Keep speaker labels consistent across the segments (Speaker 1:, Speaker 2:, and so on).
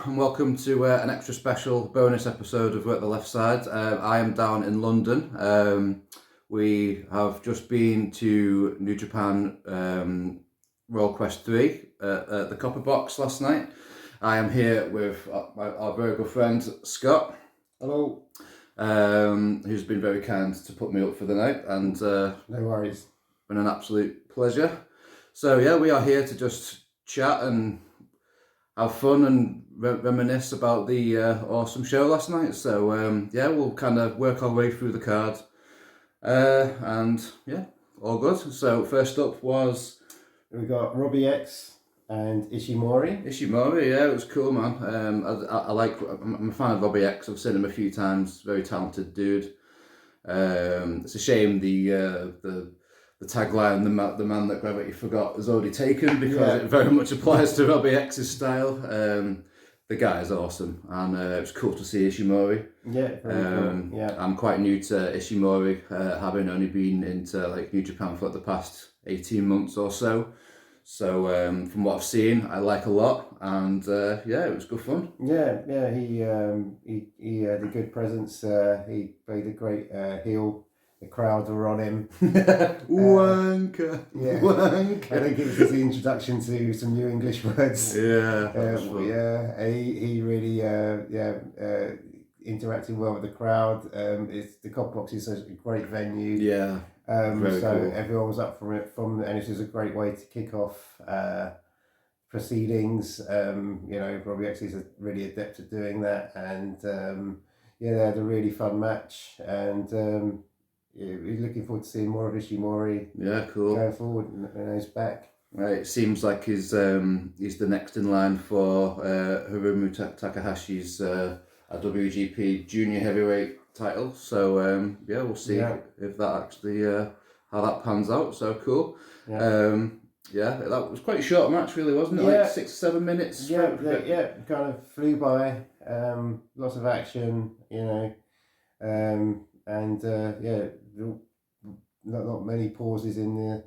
Speaker 1: and welcome to an extra special bonus episode of Work the Left Side. I am down in London. We have just been to New Japan Royal Quest 3 at the Copper Box last night. I am here with our very good friend Scott.
Speaker 2: Hello.
Speaker 1: Who's been very kind to put me up for the night, and
Speaker 2: no worries.
Speaker 1: Been an absolute pleasure. So yeah, we are here to just chat and have fun and reminisce about the awesome show last night. So yeah, we'll kind of work our way through the card, and yeah, all good. So first up was
Speaker 2: we got Robbie X and Ishimori.
Speaker 1: Yeah, it was cool, man. I'm a fan of Robbie X. I've seen him a few times. Very talented dude. It's a shame the tagline, the man that gravity forgot, is already taken, because it very much applies to Robbie X's style. The guy is awesome, and it was cool to see Ishimori.
Speaker 2: Yeah, very cool. Yeah,
Speaker 1: I'm quite new to Ishimori, having only been into like New Japan for like the past 18 months or so. So from what I've seen, I like a lot, and yeah, it was good fun.
Speaker 2: Yeah, he had a good presence. He played a great heel. The crowd were on him.
Speaker 1: Wanker.
Speaker 2: Yeah.
Speaker 1: Wanker.
Speaker 2: I think it was his introduction to some new English words.
Speaker 1: Yeah.
Speaker 2: He really interacted well with the crowd. The Copper Box is a great venue.
Speaker 1: Yeah.
Speaker 2: So
Speaker 1: cool.
Speaker 2: Everyone was up for it and it was a great way to kick off proceedings. Robbie X is really adept at doing that, and they had a really fun match, and we're looking forward to seeing more of Ishimori.
Speaker 1: Yeah, cool.
Speaker 2: Going forward, and he's back.
Speaker 1: Right, it seems like he's the next in line for Hiromu Takahashi's WGP Junior Heavyweight title. So yeah, we'll see if that actually how that pans out. So cool. Yeah. That was quite a short match, really, wasn't it?
Speaker 2: Yeah.
Speaker 1: Like 6 7 minutes.
Speaker 2: Yeah, kind of flew by. Lots of action, not many pauses in the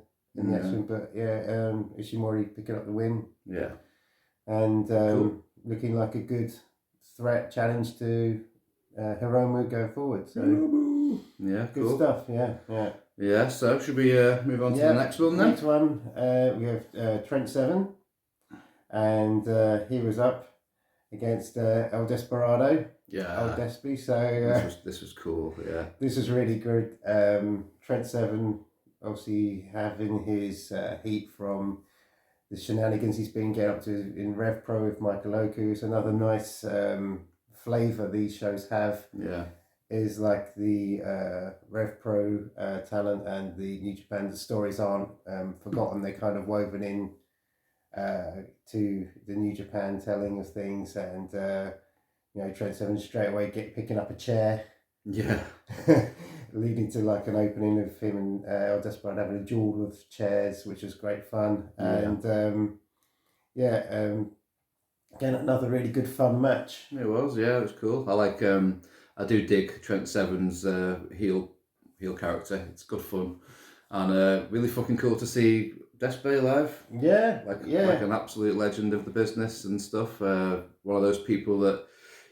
Speaker 2: action, but Ishimori picking up the win.
Speaker 1: Yeah,
Speaker 2: and
Speaker 1: cool.
Speaker 2: Looking like a good threat challenge to Hiromu going forward. So
Speaker 1: yeah,
Speaker 2: good
Speaker 1: cool
Speaker 2: stuff. Yeah.
Speaker 1: Yeah. So should we move on to the next one then?
Speaker 2: Next one, we have Trent Seven, and he was up against El Desperado.
Speaker 1: Yeah.
Speaker 2: El Despi. So
Speaker 1: this was cool. Yeah.
Speaker 2: This was really good. Trent Seven, obviously having his heat from the shenanigans he's been getting up to in Rev Pro with Michael Oku. It's another nice flavour these shows have.
Speaker 1: Yeah.
Speaker 2: Is like the Rev Pro talent and the New Japan, the stories aren't forgotten. They're kind of woven in to the New Japan telling of things, and Trent Seven straight away picking up a chair.
Speaker 1: Yeah.
Speaker 2: Leading to like an opening of him and El Desperado having a duel with chairs, which was great fun. And again, another really good fun match.
Speaker 1: It was, yeah, it was cool. I do dig Trent Seven's heel character. It's good fun, and really fucking cool to see Despe live.
Speaker 2: Yeah,
Speaker 1: like an absolute legend of the business and stuff. One of those people that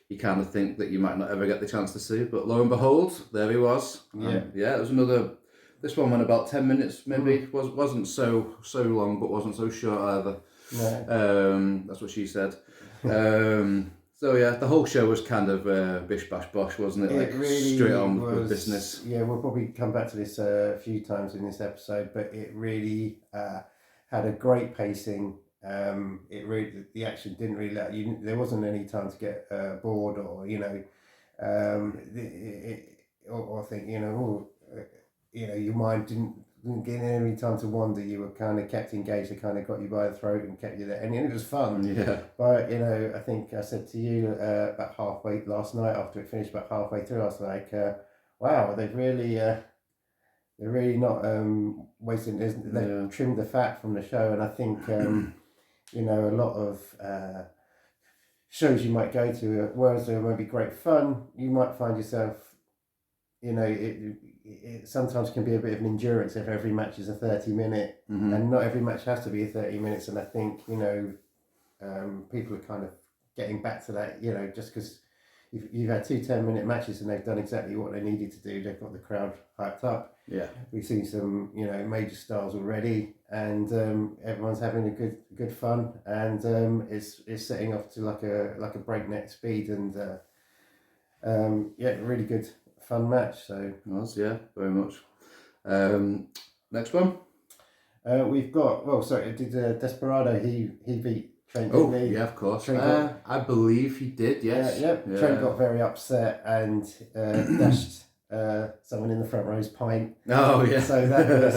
Speaker 1: you kind of think that you might not ever get the chance to see, but lo and behold, there he was.
Speaker 2: Yeah,
Speaker 1: it was another. This one went about 10 minutes, maybe. Wasn't so long, but wasn't so short either.
Speaker 2: No.
Speaker 1: That's what she said. So yeah, the whole show was kind of bish bash bosh, wasn't it? Like
Speaker 2: really
Speaker 1: straight on with business.
Speaker 2: Yeah, we'll probably come back to this a few times in this episode, but it really had a great pacing. The action didn't really let you. There wasn't any time to get bored or or think your mind didn't get any time to wander. You were kind of kept engaged. They kind of got you by the throat and kept you there, and it was fun.
Speaker 1: Yeah.
Speaker 2: But I think I said to you about halfway last night after it finished, about halfway through, I was like, wow, they've really. They're really not wasting. They've trimmed the fat from the show, and I think a lot of shows you might go to, whereas there might be great fun, you might find yourself, it sometimes can be a bit of an endurance if every match is a 30-minute, and not every match has to be 30 minutes. And I think people are kind of getting back to that, just because you've had 2 10-minute matches and they've done exactly what they needed to do. They've got the crowd hyped up.
Speaker 1: Yeah.
Speaker 2: We've seen some, major stars already, and everyone's having a good fun, and it's setting off to like a breakneck speed, and really good fun match. So
Speaker 1: it was, very much. Next one.
Speaker 2: We've got Desperado. He beat Trent.
Speaker 1: Oh,
Speaker 2: didn't he?
Speaker 1: yeah, of course. I believe he did. Yes.
Speaker 2: Yeah. Trent got very upset and dashed someone in the front row's pint.
Speaker 1: Oh, yeah.
Speaker 2: So that was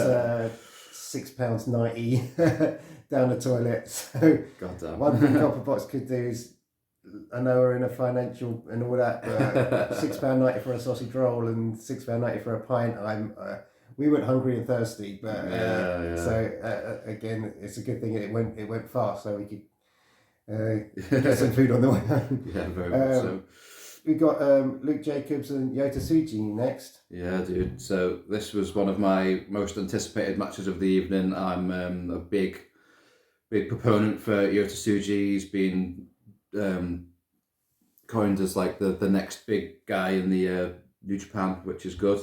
Speaker 2: £6.90 down the toilet. So
Speaker 1: God damn.
Speaker 2: one thing Copper Box could do is, I know we're in a financial and all that, but £6.90 for a sausage roll and £6.90 for a pint. We went hungry and thirsty, but so again, it's a good thing it went fast, so we could get some food on the way home.
Speaker 1: Yeah, very much so.
Speaker 2: We got Luke Jacobs and Yota Tsuji next.
Speaker 1: Yeah, dude. So this was one of my most anticipated matches of the evening. I'm a big proponent for Yota Tsuji. He's been coined as like the next big guy in the New Japan, which is good.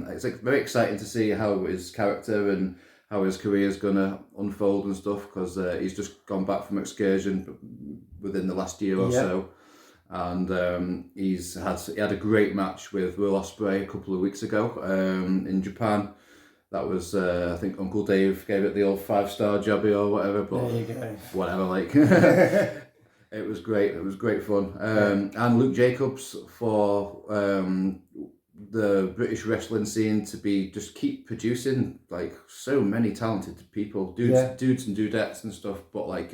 Speaker 1: It's like very exciting to see how his character and how his career is gonna unfold and stuff, because he's just gone back from excursion within the last year or so, and he had a great match with Will Ospreay a couple of weeks ago in Japan. That was I think Uncle Dave gave it the old 5-star jobby or whatever, but
Speaker 2: there you go.
Speaker 1: Whatever, like. It was great. It was great fun. And Luke Jacobs, for the British wrestling scene to just keep producing like so many talented people, dudes and dudettes and stuff. But like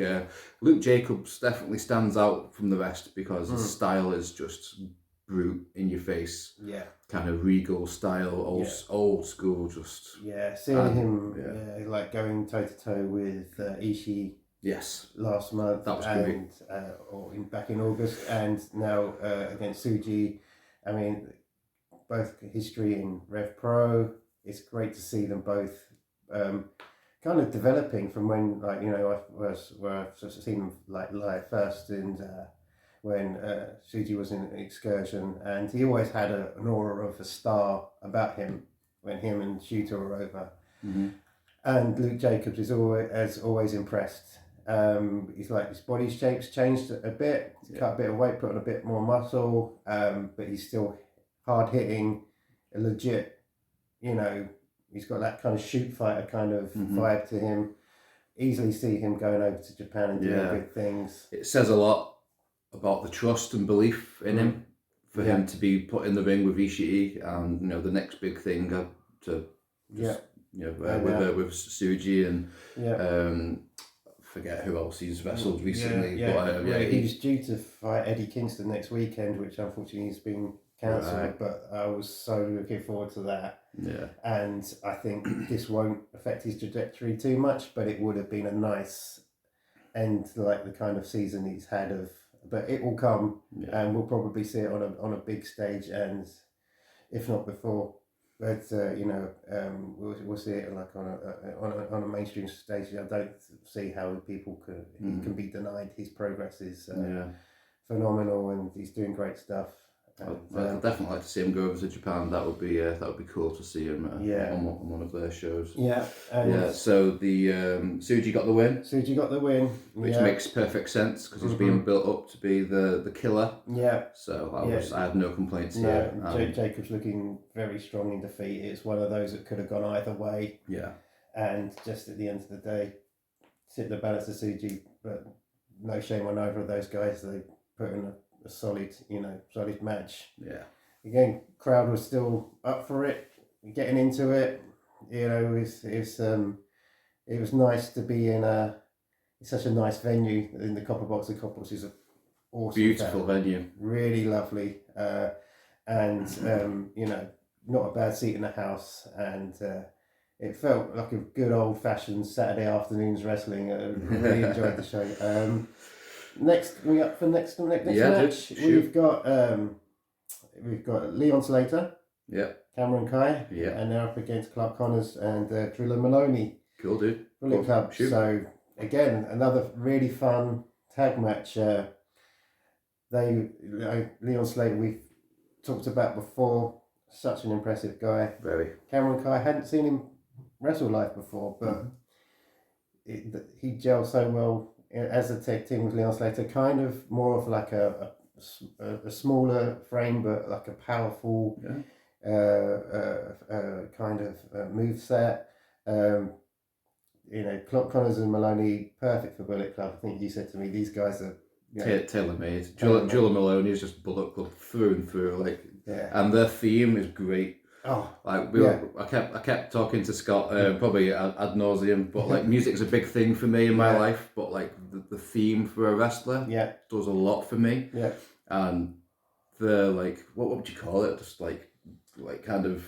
Speaker 1: Luke Jacobs definitely stands out from the rest because his style is just brute in your face.
Speaker 2: Yeah.
Speaker 1: Kind of regal style, old school. Just
Speaker 2: seeing him like going toe to toe with Ishii.
Speaker 1: Yes,
Speaker 2: last month.
Speaker 1: That was great.
Speaker 2: Or back in August, and now against Tsuji. I mean, both history and Rev Pro. It's great to see them both kind of developing from when, like, I've sort of seen them like live first, and when Tsuji was in Excursion, and he always had an aura of a star about him when him and Shooter were over.
Speaker 1: Mm-hmm.
Speaker 2: And Luke Jacobs has always impressed. He's like, his body shape's changed a bit, cut a bit of weight, put on a bit more muscle, but he's still hard hitting, legit. He's got that kind of shoot fighter kind of vibe to him. Easily see him going over to Japan and doing good things.
Speaker 1: It says a lot about the trust and belief in him for him to be put in the ring with Ishii, and the next big thing with Tsuji and forget who else he's wrestled recently.
Speaker 2: He was due to fight Eddie Kingston next weekend, which unfortunately has been cancelled. Right. But I was so looking forward to that.
Speaker 1: Yeah, and
Speaker 2: I think this won't affect his trajectory too much, but it would have been a nice end to like the kind of season he's had. But it will come, and we'll probably see it on a big stage, and if not before. But we'll see it like on a mainstream stage. I don't see how he can be denied. His progress is phenomenal, and he's doing great stuff.
Speaker 1: I'd definitely like to see him go over to Japan. That would be cool to see him on one of their shows. So the Tsuji got the win. Which makes perfect sense because he's being built up to be the killer.
Speaker 2: Yeah.
Speaker 1: So I had no complaints here.
Speaker 2: Jacobs looking very strong in defeat. It's one of those that could have gone either way.
Speaker 1: Yeah.
Speaker 2: And just at the end of the day, tip the balance to Tsuji, but no shame on either of those guys. They put in a solid match.
Speaker 1: Yeah.
Speaker 2: Again, crowd was still up for it, getting into it. It was nice to be in such a nice venue in the Copper Box. The Copper Box is an awesome,
Speaker 1: beautiful venue,
Speaker 2: really lovely, and not a bad seat in the house, and it felt like a good old fashioned Saturday afternoon's wrestling. I really enjoyed the show. Next match, we've got Leon Slater, Cameron Kai, and they're up against Clark Connors and Drilla Maloney.
Speaker 1: Cool, dude.
Speaker 2: Bullet Club. So again, another really fun tag match. Leon Slater, we've talked about before, such an impressive guy.
Speaker 1: Very.
Speaker 2: Cameron Kai, hadn't seen him wrestle live before, but he gelled so well as a tag team with Leon Slater. Kind of more of like a smaller frame, but like a powerful kind of move set. Connors and Maloney, perfect for Bullet Club. I think you said to me, these guys are
Speaker 1: tailor-made. Jewel Maloney is just Bullet Club through and through, and their theme is great.
Speaker 2: Oh,
Speaker 1: I kept talking to Scott, probably ad nauseum, but music's a big thing for me in my life. But the theme for a wrestler, does a lot for me.
Speaker 2: Yeah,
Speaker 1: and the what would you call it? Just kind of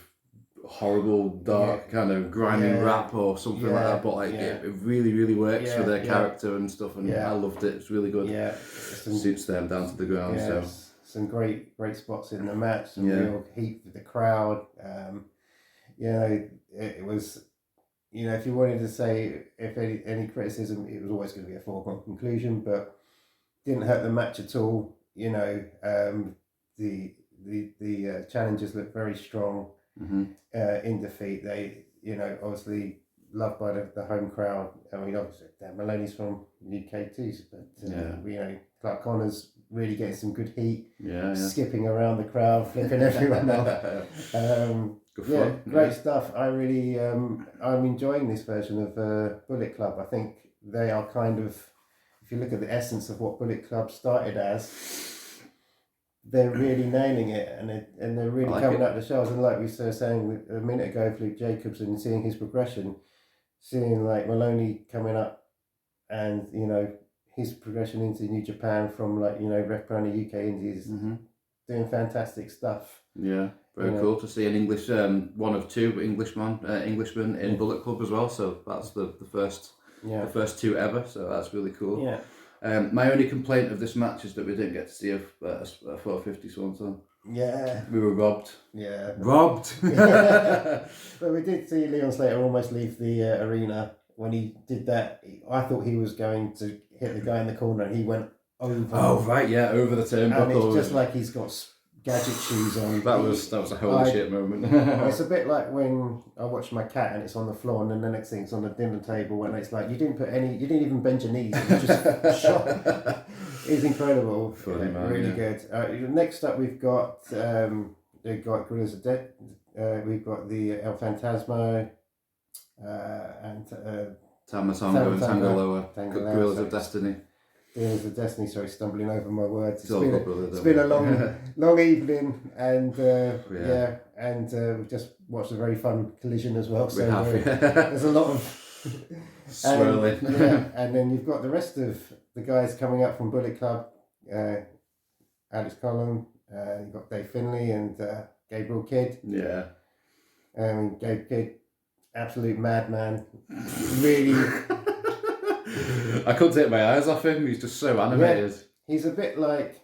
Speaker 1: horrible, dark, kind of grinding rap or something like that. But it really, really works for their character and stuff. And I loved it. It's really good.
Speaker 2: Yeah,
Speaker 1: Suits them down to the ground.
Speaker 2: Yeah,
Speaker 1: so
Speaker 2: some great spots in the match. Some real heat with the crowd. It was. If you wanted to say if any criticism, it was always going to be a foregone conclusion, but didn't hurt the match at all. The challengers looked very strong. In defeat. They, obviously loved by the home crowd. I mean, obviously, Maloney's from UK too, but Clark Connors really getting some good heat. Skipping around the crowd, flipping everyone off. Great stuff. I really, I'm enjoying this version of Bullet Club. I think they are kind of, if you look at the essence of what Bullet Club started as, they're really nailing it, and they're really coming out the shells. And like we were saying a minute ago, with Luke Jacobs, and seeing his progression, seeing Maloney coming up, and his progression into New Japan from Ref Pro in the UK Indies, doing fantastic stuff.
Speaker 1: Yeah, very cool to see an English, one of two Englishmen in Bullet Club as well. So that's the first two ever. So that's really cool.
Speaker 2: Yeah.
Speaker 1: My only complaint of this match is that we didn't get to see a 450 Swanton.
Speaker 2: Yeah.
Speaker 1: We were robbed.
Speaker 2: Yeah.
Speaker 1: Robbed!
Speaker 2: But we did see Leon Slater almost leave the arena when he did that. I thought he was going to hit the guy in the corner, and he went over.
Speaker 1: Oh, right, yeah, over the turnbuckle.
Speaker 2: And it's just like he's got gadget shoes on.
Speaker 1: That was a holy shit moment.
Speaker 2: It's a bit like when I watch my cat and it's on the floor, and then the next thing it's on the dinner table, and it's like you didn't even bend your knees, you just shot. It's incredible.
Speaker 1: Funny, man,
Speaker 2: really good. Next up we've got Gorillas of Death. We've got the El Fantasma and
Speaker 1: Tamatonga and Tangaloa. Gorillas of Destiny.
Speaker 2: Gorillas of Destiny, sorry, stumbling over my words.
Speaker 1: It's
Speaker 2: been a long evening, and we've just watched a very fun collision as well. So there's a lot of
Speaker 1: swirling.
Speaker 2: And then you've got the rest of the guys coming up from Bullet Club. Alex Collum, you've got Dave Finlay and Gabriel Kidd.
Speaker 1: Yeah.
Speaker 2: Gabe Kidd, absolute madman. Really.
Speaker 1: I couldn't take my eyes off him. He's just so animated.
Speaker 2: He's a bit like,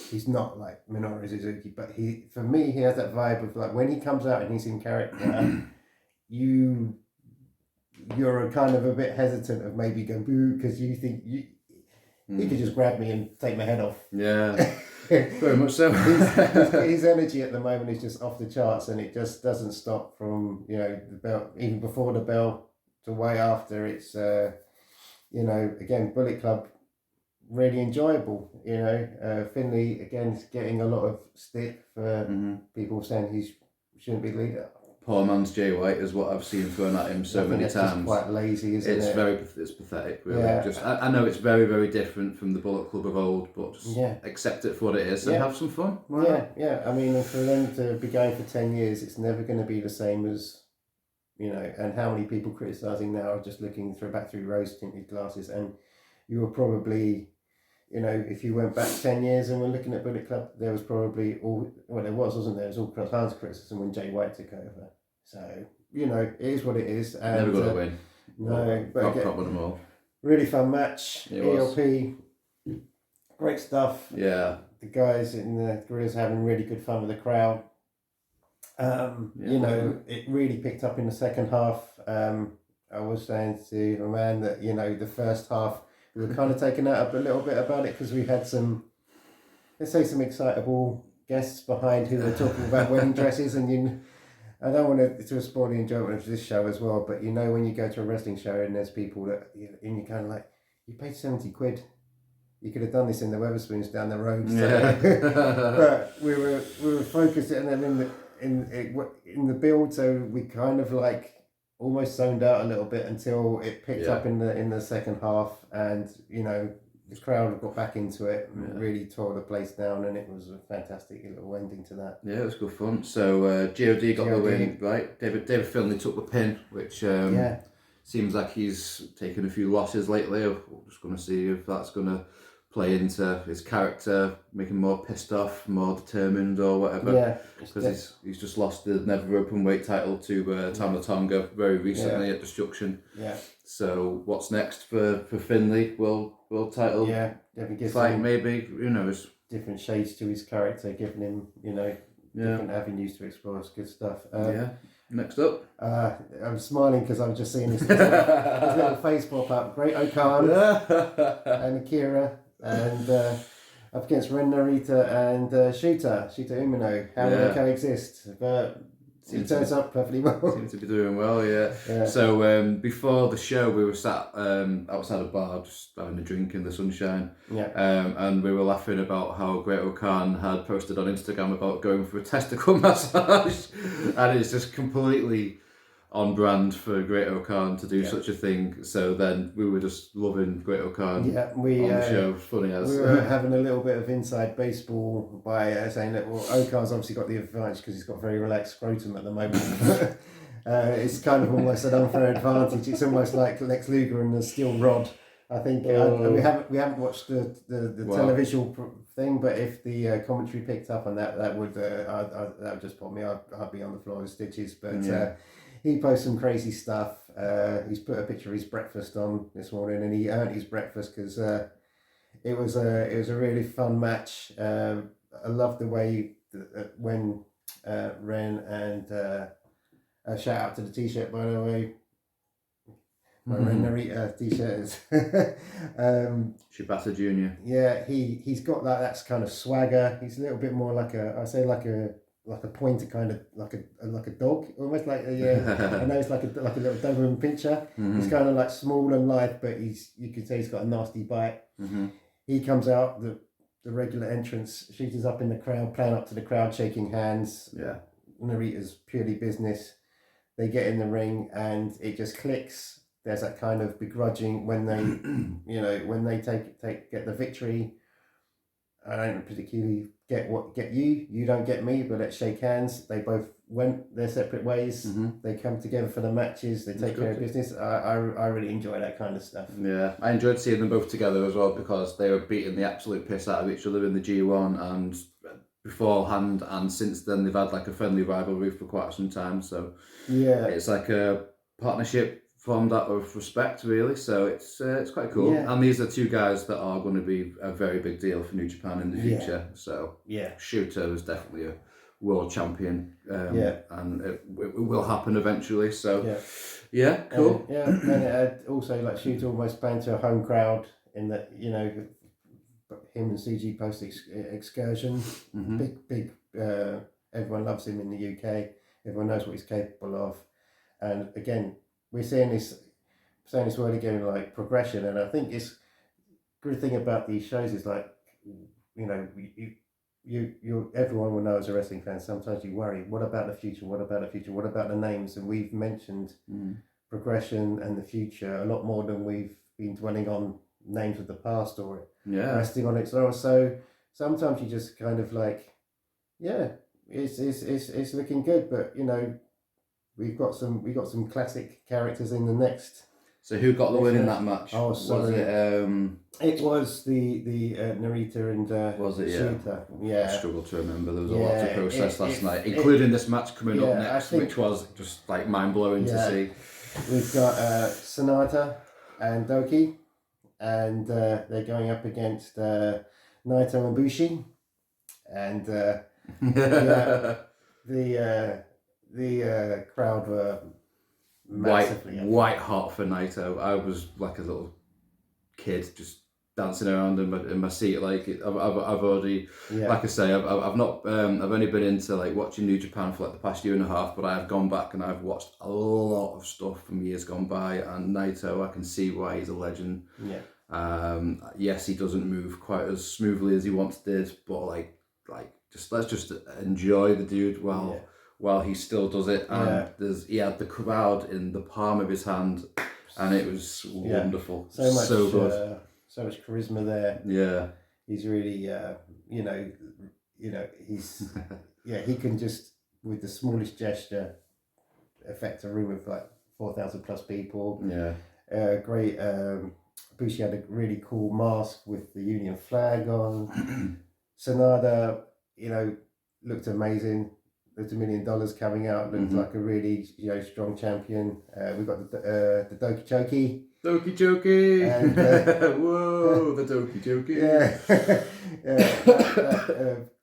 Speaker 2: he's not like Minoru Suzuki, but for me, he has that vibe of when he comes out and he's in character, you're kind of a bit hesitant of maybe going boo, because you think he could just grab me and take my head off.
Speaker 1: Yeah. Very much so.
Speaker 2: his energy at the moment is just off the charts, and it just doesn't stop from the bell, even before the bell to way after. It's again, Bullet Club, really enjoyable. Finlay again is getting a lot of stick for people saying he shouldn't be leader.
Speaker 1: Poor man's Jay White is what I've seen thrown at him so many times.
Speaker 2: Just quite lazy, isn't it?
Speaker 1: It's pathetic, really. Yeah. I know it's very, very different from the Bullet Club of old, but just accept it for what it is and have some fun.
Speaker 2: Yeah. I mean, for them to be going for 10 years, it's never going to be the same as, and how many people criticising now are just looking back through rose-tinted glasses, and you were probably, if you went back 10 years and were looking at Bullet Club, there was probably wasn't there? There was all kinds of criticism when Jay White took over. So, it is what it is. And,
Speaker 1: never got to win.
Speaker 2: No, but
Speaker 1: Can't win them all.
Speaker 2: Really fun match. ELP, great stuff.
Speaker 1: Yeah.
Speaker 2: The guys in the Gorillas having really good fun with the crowd. It really picked up in the second half. I was saying to my man that, the first half we were kind of taken out a little bit about it because we had some, let's say, some excitable guests behind who were talking about wedding dresses, and I don't want to spoil the enjoyment of this show as well, but when you go to a wrestling show and there's people that, and you're kind of like, you paid 70 quid. You could have done this in the Weatherspoons down the road. So.
Speaker 1: Yeah.
Speaker 2: But we were focused, and then in the build, so we kind of like almost zoned out a little bit until it picked up in the second half, and the crowd got back into it and really tore the place down, and it was a fantastic little ending to that.
Speaker 1: Yeah, it was good fun. So God got the win, right? David Finlay took the pin, which seems like he's taken a few losses lately. I'm just going to see if that's going to play into his character, make him more pissed off, more determined, or whatever.
Speaker 2: Yeah,
Speaker 1: because he's just lost the never open weight title to Tama Tonga very recently at Destruction.
Speaker 2: Yeah.
Speaker 1: So what's next for Finlay? World title?
Speaker 2: Yeah, definitely
Speaker 1: fight maybe. Who knows?
Speaker 2: Different shades to his character, giving him different avenues to explore. It's good stuff.
Speaker 1: Next up,
Speaker 2: I'm smiling because I'm just seeing this little face pop up. Great Okan and Akira. And up against Ren Narita and Shooter Umino. How do they coexist? But he turns up perfectly well.
Speaker 1: Seems to be doing well, yeah. So before the show, we were sat outside a bar, just having a drink in the sunshine.
Speaker 2: Yeah.
Speaker 1: And we were laughing about how Great Okan had posted on Instagram about going for a testicle massage, and it's just completely on brand for Great Okan to do such a thing. So then we were just loving Great Okan on the show. Funny as
Speaker 2: we were having a little bit of inside baseball by saying that Okan's obviously got the advantage because he's got very relaxed scrotum at the moment. It's kind of almost an unfair advantage. It's almost like Lex Luger and the steel rod. I think we haven't watched the televisual thing, but if the commentary picked up on that would just put me. I'd be on the floor in stitches. But he posts some crazy stuff. He's put a picture of his breakfast on this morning, and he earned his breakfast because it was a really fun match. I love the way when Ren and shout out to the t-shirt, by the way. My Ren Narita t-shirt is
Speaker 1: Shibata Jr.
Speaker 2: Yeah, he's got that's kind of swagger. He's a little bit more like a pointer, kind of like a dog, almost like I know it's like a little Doberman pinscher.
Speaker 1: Mm-hmm.
Speaker 2: He's kind of like small and lithe, but you could say he's got a nasty bite.
Speaker 1: Mm-hmm.
Speaker 2: He comes out the regular entrance, Shooter's up in the crowd, playing up to the crowd, shaking hands.
Speaker 1: Yeah,
Speaker 2: Narita's purely business. They get in the ring and it just clicks. There's that kind of begrudging when they, when they get the victory. I don't particularly get you. You don't get me, but let's shake hands. They both went their separate ways.
Speaker 1: Mm-hmm.
Speaker 2: They come together for the matches. They take care of business. I really enjoy that kind of stuff.
Speaker 1: Yeah, I enjoyed seeing them both together as well because they were beating the absolute piss out of each other in the G1 and beforehand, and since then they've had like a friendly rivalry for quite some time. So it's like a partnership formed out of respect, really. So it's quite cool. Yeah. And these are two guys that are going to be a very big deal for New Japan in the future. So Shooter is definitely a world champion. And it will happen eventually. So cool.
Speaker 2: And it had also like Shooter almost playing to a home crowd in that him and CG post excursion.
Speaker 1: Mm-hmm.
Speaker 2: Big. Everyone loves him in the UK. Everyone knows what he's capable of. And again, we're saying this word again, like progression, and I think it's good thing about these shows is like, you everyone will know as a wrestling fan. Sometimes you worry, what about the future? What about the future? What about the names? And we've mentioned progression and the future a lot more than we've been dwelling on names of the past or resting on it. So sometimes you just kind of like, it's looking good, but we've got some classic characters in the next.
Speaker 1: So who got the win in that match?
Speaker 2: Oh, sorry. It was the Narita and
Speaker 1: was it?
Speaker 2: Shooter. Yeah.
Speaker 1: I struggle to remember. There was a lot to process last night, including this match coming up next, which was just like mind blowing to see.
Speaker 2: We've got Sonata and Doki, and they're going up against Naito and Bushi, and the crowd were massively
Speaker 1: white hot for Naito. I was like a little kid just dancing around in my seat. Like I've already, like I say, I've not I've only been into like watching New Japan for like the past year and a half, but I have gone back and I've watched a lot of stuff from years gone by. And Naito, I can see why he's a legend. Yes, he doesn't move quite as smoothly as he once did, but like just let's just enjoy the dude while he still does it. And he had the crowd in the palm of his hand, and it was wonderful. So good.
Speaker 2: So much charisma there.
Speaker 1: Yeah,
Speaker 2: he's really, he's, he can just with the smallest gesture affect a room of like 4,000 plus people.
Speaker 1: Yeah,
Speaker 2: great. Bushi had a really cool mask with the Union flag on. Sonada, looked amazing. Looked $1 million coming out. Looked like a really, strong champion. We've got the Doki Choki.
Speaker 1: Doki Choki! And, whoa, the Doki Choki!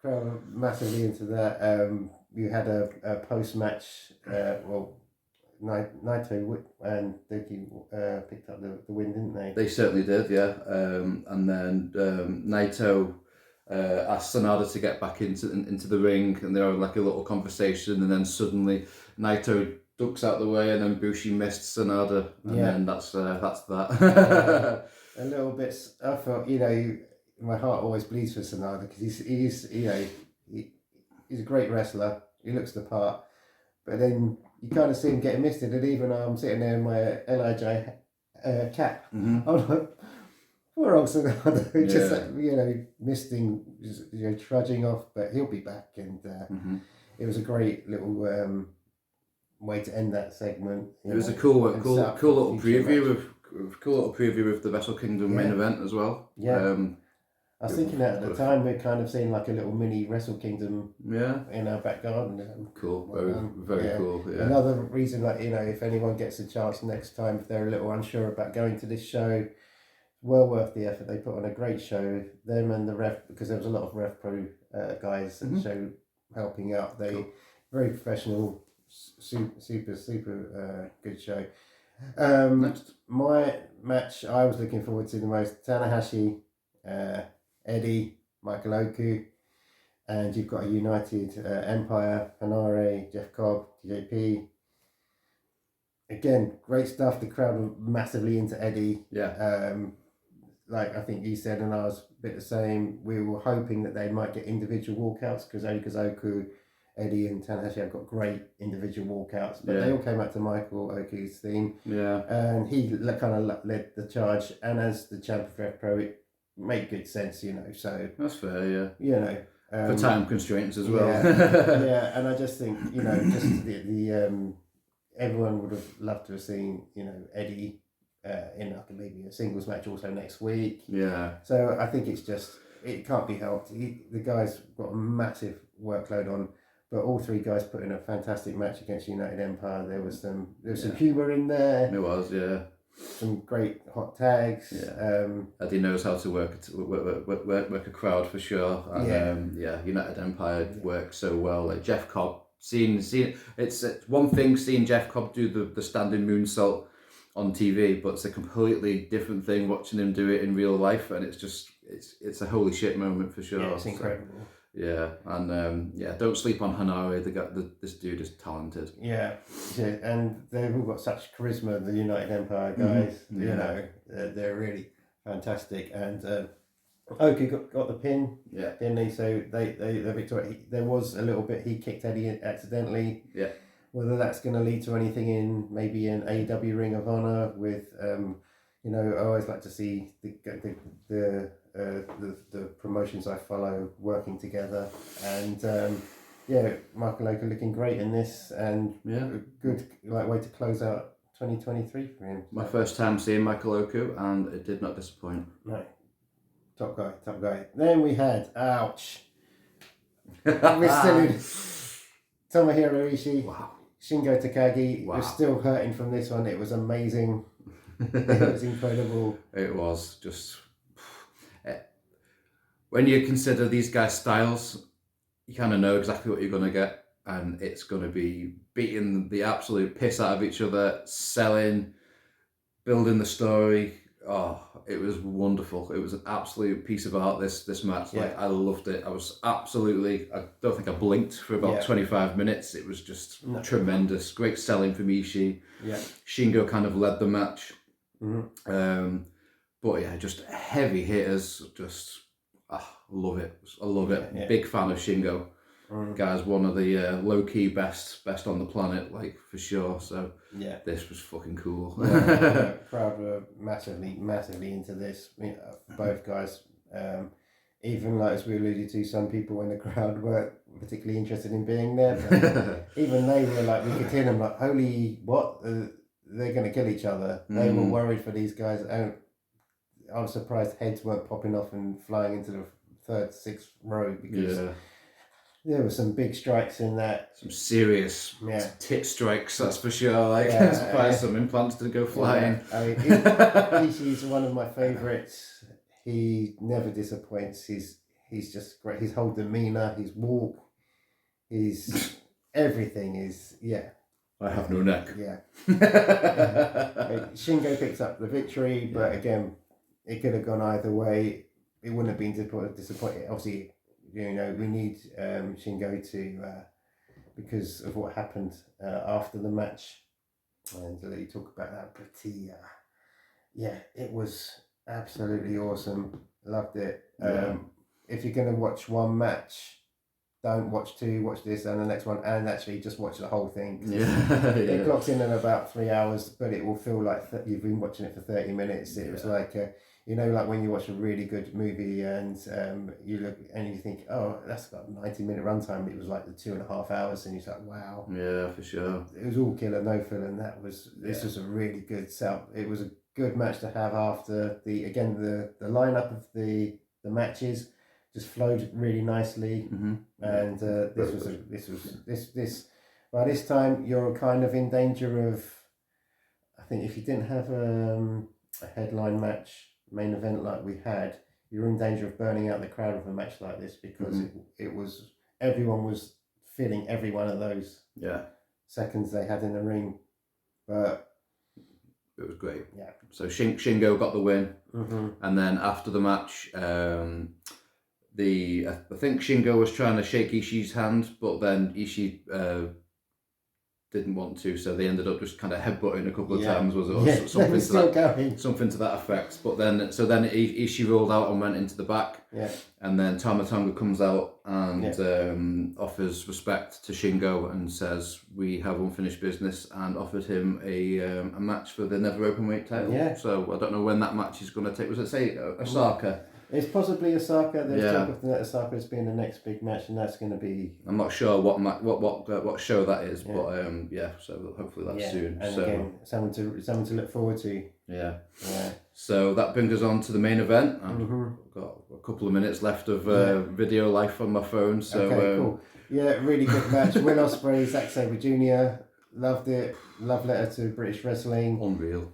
Speaker 2: Crowd were massively into that. You had a post-match, Naito and Doki picked up the win, didn't they?
Speaker 1: They certainly did, yeah. And then Naito asked Sonada to get back into the ring, and they're having like a little conversation, and then suddenly Naito ducks out the way, and then Bushi missed Sonada, and then that's that.
Speaker 2: A little bit. I felt, my heart always bleeds for Sonada because he's a great wrestler. He looks the part, but then you kind of see him getting missed, and even I'm sitting there in my LIJ cap. I'm like, poor old Sonada, just misting, trudging off, but he'll be back, and it was a great little way to end that segment.
Speaker 1: It was a cool little preview of the Wrestle Kingdom main event as well.
Speaker 2: I was thinking that at the time we're kind of seeing like a little mini Wrestle Kingdom in our back garden.
Speaker 1: Cool, very cool. Yeah.
Speaker 2: Another reason, like, if anyone gets a chance next time, if they're a little unsure about going to this show, well worth the effort. They put on a great show. Them and the ref, because there was a lot of Rev Pro guys at the show helping out. They very professional, super good show.
Speaker 1: Next.
Speaker 2: My match I was looking forward to the most: Tanahashi, Eddie, Michael Oku, and you've got a United Empire, Hanare, Jeff Cobb, TJP. Again, great stuff. The crowd were massively into Eddie. Like I think you said, and I was a bit the same. We were hoping that they might get individual walkouts because Oku, Eddie, and Tanahashi have got great individual walkouts, but they all came up to Michael Oku's theme. And he kind of led the charge. And as the champ of Rev Pro, it made good sense, So
Speaker 1: that's fair,
Speaker 2: for
Speaker 1: time constraints as well.
Speaker 2: And I just think, just the everyone would have loved to have seen, Eddie in like maybe a singles match also next week. So I think it can't be helped. The guy's got a massive workload on, but all three guys put in a fantastic match against United Empire. There was some humour in there.
Speaker 1: There was,
Speaker 2: some great hot tags.
Speaker 1: Eddie knows how to work a crowd for sure. And United Empire works so well. Like Jeff Cobb, seeing it's one thing seeing Jeff Cobb do the standing moonsault on TV, but it's a completely different thing watching him do it in real life, and it's a holy shit moment for sure.
Speaker 2: It's incredible.
Speaker 1: And don't sleep on Hanare. This dude is talented.
Speaker 2: And they've all got such charisma. The United Empire guys, they're really fantastic. And Oki got the pin, didn't he? So the victory. There was a little bit he kicked Eddie accidentally. Whether that's going to lead to anything in maybe an AEW Ring of Honor with, I always like to see the promotions I follow working together, and Michael Oku looking great in this, and a good way to close out 2023 for him.
Speaker 1: My first time seeing Michael Oku, and it did not disappoint.
Speaker 2: No, top guy. Then we had we're still in Tomohiro Ishii.
Speaker 1: Wow.
Speaker 2: Shingo Takagi was still hurting from this one. It was amazing. It was incredible.
Speaker 1: It was just... When you consider these guys' styles, you kind of know exactly what you're going to get. And it's going to be beating the absolute piss out of each other, selling, building the story, it was wonderful. It was an absolute piece of art, this match. Like, I loved it. I was absolutely, I don't think I blinked for about 25 minutes. It was just tremendous. Great selling from Ishii.
Speaker 2: Yeah.
Speaker 1: Shingo kind of led the match. But yeah, just heavy hitters. Just, love it. I love it.
Speaker 2: Yeah.
Speaker 1: Big fan of Shingo. Guy's one of the low-key best on the planet, like, for sure. So this was fucking cool.
Speaker 2: Crowd were massively into this. Both guys. Even like as we alluded to, some people in the crowd weren't particularly interested in being there. But even they were like, we could hear them like, holy, what? They're going to kill each other. They were worried for these guys. And I was surprised heads weren't popping off and flying into the third, sixth row because there were some big strikes in that. Some
Speaker 1: serious tit strikes, that's for sure. Like, some implants to go flying.
Speaker 2: I mean, he's one of my favourites. He never disappoints. He's just great. His whole demeanour, his walk, his everything is
Speaker 1: I have no neck.
Speaker 2: Shingo picks up the victory, but again, it could have gone either way. It wouldn't have been disappointing. Obviously, we need Shingo to because of what happened after the match, and to let you talk about that. But it was absolutely awesome. Loved it. If you're going to watch one match, don't watch two, watch this and the next one, and actually just watch the whole thing. It clocks in about 3 hours, but it will feel like you've been watching it for 30 minutes. It was like, like when you watch a really good movie and you look and you think, oh, that's got a 90-minute runtime. It was like the 2.5 hours, and you're like, wow.
Speaker 1: Yeah, for sure.
Speaker 2: It was all killer, no fill, and this was a really good setup. It was a good match to have after the lineup of the matches just flowed really nicely, and this by this time you're kind of in danger of, I think if you didn't have a headline match main event like we had, you're in danger of burning out the crowd with a match like this, because it was, everyone was feeling every one of those seconds they had in the ring, but
Speaker 1: it was great. So Shingo got the win, and then after the match, I think Shingo was trying to shake Ishii's hand, but then Ishii didn't want to, so they ended up just kind of headbutting a couple of times, something to that effect. But then Ishii rolled out and went into the back, and then Tama Tonga comes out and offers respect to Shingo and says, we have unfinished business, and offered him a match for the Never Openweight title. So I don't know when that match is going to take. Was it, say, Osaka?
Speaker 2: It's possibly Osaka. There's talk of that Osaka as being the next big match, and that's going to be.
Speaker 1: I'm not sure what show that is, but so hopefully that's soon.
Speaker 2: And
Speaker 1: so
Speaker 2: again, something to look forward to.
Speaker 1: Yeah. So that brings us on to the main event. I've got a couple of minutes left of video life on my phone. So
Speaker 2: cool. Yeah, really good match. Will Ospreay, Zack Sabre Jr. Loved it. Love letter to British wrestling.
Speaker 1: Unreal.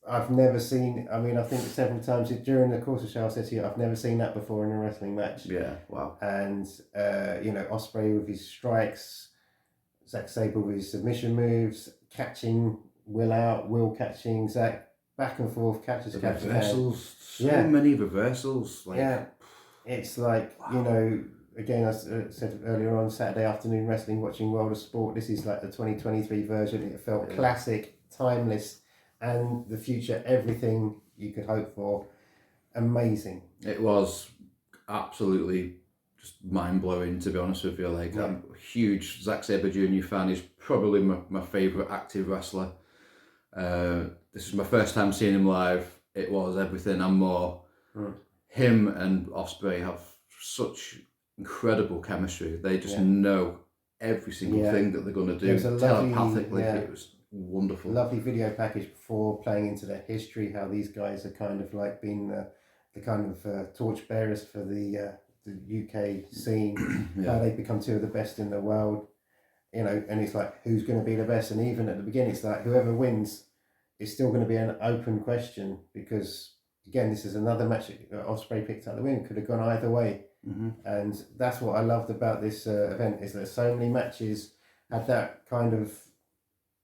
Speaker 2: I've never seen, I think several times during the course of the show I said to you, I've never seen that before in a wrestling match.
Speaker 1: Yeah, wow.
Speaker 2: And, Ospreay with his strikes, Zack Sabre with his submission moves, catching Will out, Will catching Zack, back and forth, catches.
Speaker 1: Reversals, many reversals.
Speaker 2: It's like, again, I said earlier on, Saturday afternoon wrestling, watching World of Sport, this is like the 2023 version. It felt classic, timeless, and the future, everything you could hope for. Amazing.
Speaker 1: It was absolutely just mind-blowing, to be honest with you. Like, I'm a huge Zack Sabre Jr. fan. He's probably my favourite active wrestler. This is my first time seeing him live. It was everything and more. Him and Ospreay have such incredible chemistry. They just know every single thing that they're going to do telepathically. It was wonderful.
Speaker 2: Lovely video package before playing into their history, how these guys are kind of like been the kind of torchbearers for the UK scene, how they become two of the best in the world, and it's like, who's going to be the best? And even at the beginning, it's like, whoever wins is still going to be an open question, because again, this is another match Ospreay picked up the win, could have gone either way. And that's what I loved about this event, is that so many matches had that kind of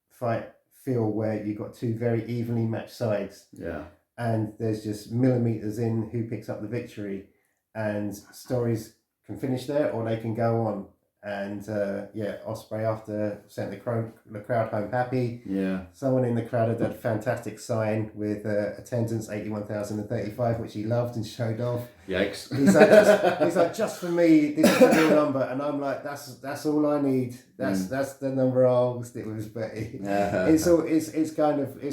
Speaker 2: fight feel where you got two very evenly matched sides. and there's just millimeters in who picks up the victory, and stories can finish there or they can go on. And Ospreay, after sent the crowd home happy.
Speaker 1: Yeah.
Speaker 2: Someone in the crowd had done a fantastic sign with attendance 81,035, which he loved and showed off.
Speaker 1: Yikes.
Speaker 2: He's like, just for me, this is the real number. And I'm like, that's all I need. That's the number I'll stick with. But it's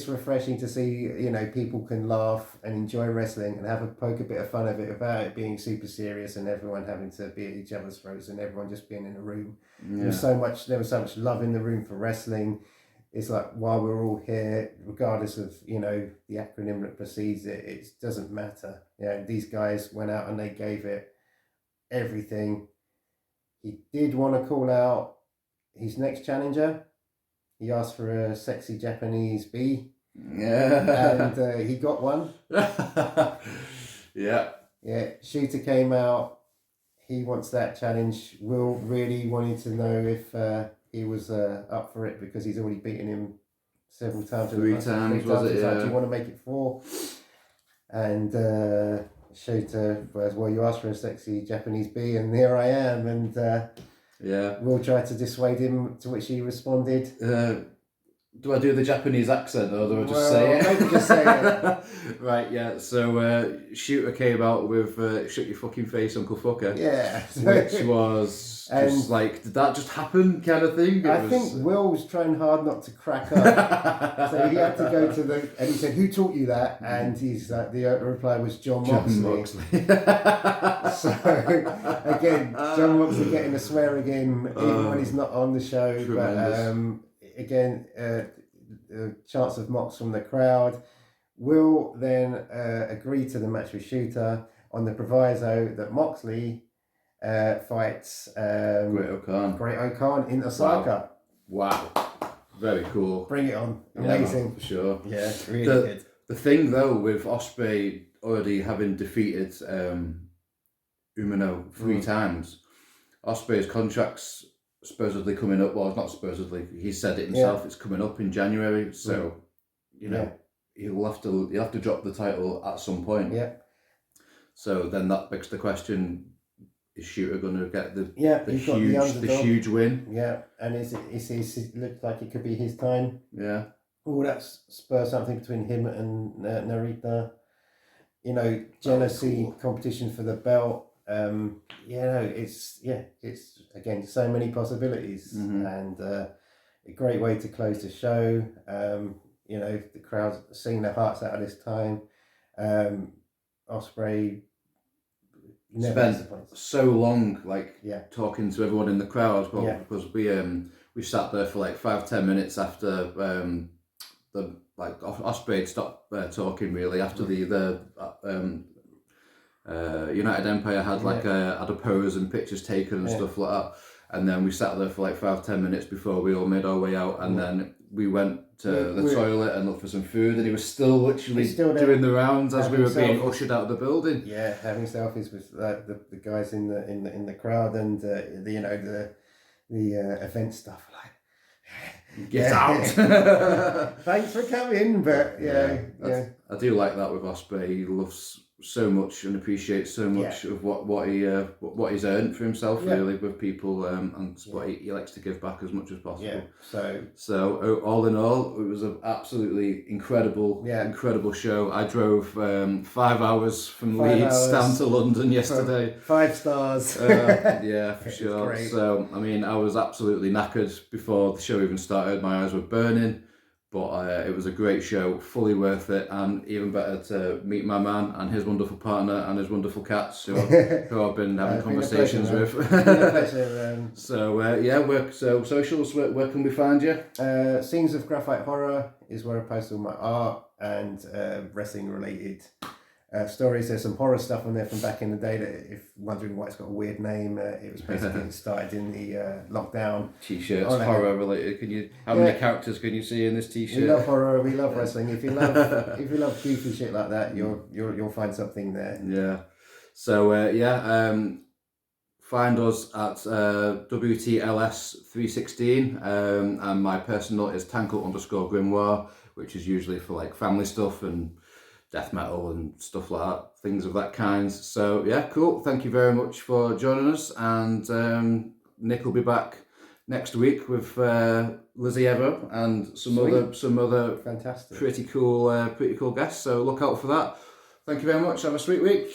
Speaker 2: refreshing to see, people can laugh and enjoy wrestling and poke a bit of fun of it without it being super serious and everyone having to be at each other's throats and everyone just being in a room. Yeah. There was so much love in the room for wrestling. It's like, while we're all here, regardless of the acronym that precedes it, it doesn't matter. These guys went out and they gave it everything. He did want to call out his next challenger. He asked for a sexy Japanese bee. Yeah. And he got one.
Speaker 1: Yeah.
Speaker 2: Yeah. Shooter came out. He wants that challenge. Will really wanted to know if he was up for it, because he's already beaten him several times.
Speaker 1: Three times, was it? Yeah.
Speaker 2: Do you want to make it 4? And Shooter was, well, you asked for a sexy Japanese bee, and here I am. And Will tried to dissuade him, to which he responded.
Speaker 1: Do I do the Japanese accent, or do I just say it?
Speaker 2: Maybe just say it.
Speaker 1: Right, yeah. So Shooter came out with "Shut your fucking face, Uncle Fucker."
Speaker 2: Yeah.
Speaker 1: Which was just like, did that just happen kind of thing?
Speaker 2: I think Will was trying hard not to crack up. So he had to go to and he said, "Who taught you that?" And he's like, the reply was John Moxley. So again, John Moxley getting a swear again, even when he's not on the show. Tremendous. But again, chants of mocks from the crowd. Will then agree to the match with Shooter on the proviso that Moxley fights Great O'Khan in Osaka.
Speaker 1: Wow. Very cool.
Speaker 2: Bring it on. Amazing.
Speaker 1: Yeah, for sure.
Speaker 2: Yeah, really good.
Speaker 1: The thing though, with Ospreay already having defeated Umino 3 times, Ospreay's contract's supposedly coming up. Well, not supposedly. He said it himself. It's coming up in January. So, he'll have to drop the title at some point.
Speaker 2: Yeah.
Speaker 1: So then that begs the question: is Shooter going to get the huge win?
Speaker 2: Yeah, and it looks like it could be his time.
Speaker 1: Yeah.
Speaker 2: Oh, that spurs something between him and Narita. Jealousy, competition for the belt. It's again so many possibilities, and a great way to close the show. The crowd's singing their hearts out of this time. Ospreay
Speaker 1: spent so long talking to everyone in the crowd, because we sat there for like 5-10 minutes after Ospreay stopped talking really after the United Empire had had a pose and pictures taken and stuff like that, and then we sat there for like 5-10 minutes before we all made our way out, and then we went to the toilet and looked for some food, and he was still literally doing the rounds as we were being ushered out of the building. Yeah, having selfies with the guys in the crowd, and the event stuff, like, get out.
Speaker 2: Thanks for coming, but
Speaker 1: I do like that with Ospreay. He loves so much and appreciates so much of what he's earned for himself, really, with people, and what he likes to give back as much as possible. So all in all, it was an absolutely incredible show. I drove 5 hours from Leeds down to London yesterday.
Speaker 2: 5 stars.
Speaker 1: For sure. Great. So I mean, I was absolutely knackered before the show even started. My eyes were burning. But it was a great show, fully worth it, and even better to meet my man and his wonderful partner and his wonderful cats who I've been having conversations with. So socials, where can we find you?
Speaker 2: Scenes of Graphite Horror is where I post all my art and wrestling related stories. There's some horror stuff on there from back in the day that, if wondering why it's got a weird name, it was basically started in the lockdown.
Speaker 1: T-shirts, horror related. How many characters can you see in this T-shirt?
Speaker 2: We love horror. We love wrestling. If you love goofy shit like that, you'll find something there. Yeah.
Speaker 1: So find us at WTLS316, and my personal is Tankle_Grimoire, which is usually for like family stuff and death metal and stuff like that, things of that kind. So yeah, cool. Thank you very much for joining us, and Nick will be back next week with Lizzie Ever and some other
Speaker 2: fantastic,
Speaker 1: pretty cool guests. So look out for that. Thank you very much. Have a sweet week.